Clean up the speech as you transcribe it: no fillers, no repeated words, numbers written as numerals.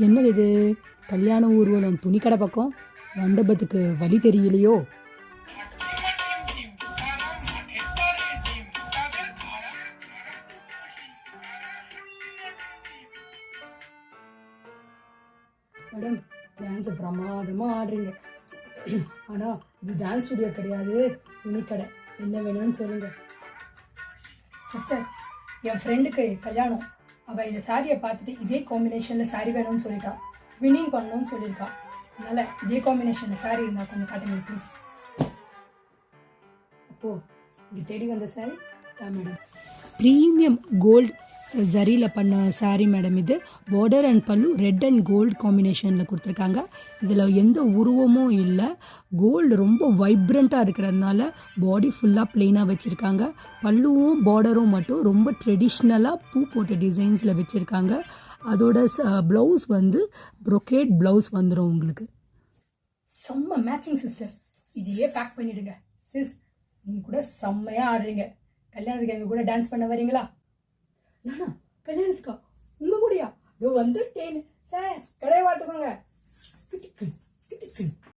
என்னது இது? கல்யாண ஊர்வலம் துணிக்கடை பக்கம், மண்டபத்துக்கு வழி தெரியலையோ? மேடம், டான்ஸ் பிரமாதமாக ஆடுறீங்க. ஆனால் இது டான்ஸ் ஸ்டுடியோ கிடையாது, துணிக்கடை. என்ன வேணும்னு சொல்லுங்க. சிஸ்டர், என் ஃப்ரெண்டுக்கு கல்யாணம். அவள் இந்த சாரியை பார்த்துட்டு இதே காம்பினேஷனில் சாரி வேணும்னு சொல்லிட்டா. வின்னிங் பண்ணணும்னு சொல்லியிருக்கா. அதனால் இதே காம்பினேஷனில் சாரி இருந்தால் கொஞ்சம் காட்டுங்க ப்ளீஸ். அப்போது இங்கே தேடி வந்த சாரி தான் மேடம். ப்ரீமியம் கோல்டு ஜரியில் பண்ண சாரீ மேடம். இது பார்டர் அண்ட் பல்லு ரெட் அண்ட் கோல்டு காம்பினேஷனில் கொடுத்துருக்காங்க. இதில் எந்த உருவமும் இல்லை. கோல்டு ரொம்ப வைப்ரண்ட்டாக இருக்கிறதுனால பாடி ஃபுல்லாக ப்ளெயினாக வச்சுருக்காங்க. பல்லுவும் பார்டரும் மட்டும் ரொம்ப ட்ரெடிஷ்னலாக பூ போட்ட டிசைன்ஸில் வச்சுருக்காங்க. அதோட ப்ளவுஸ் வந்து ப்ரொக்கேட் ப்ளவுஸ் வந்துடும் உங்களுக்கு. செம்ம மேட்சிங் சிஸ்டர். இதையே பேக் பண்ணிவிடுங்க. சிஸ், நீங்கள் கூட செம்மையாக ஆடுறீங்க. கல்யாணத்துக்கு எங்கள் கூட டான்ஸ் பண்ண வரீங்களா? நானா? கல்யாணத்துக்கா? உங்கள் கூடயா? இதோ வந்துட்டேன் சார், கடையை பார்த்துக்கோங்க.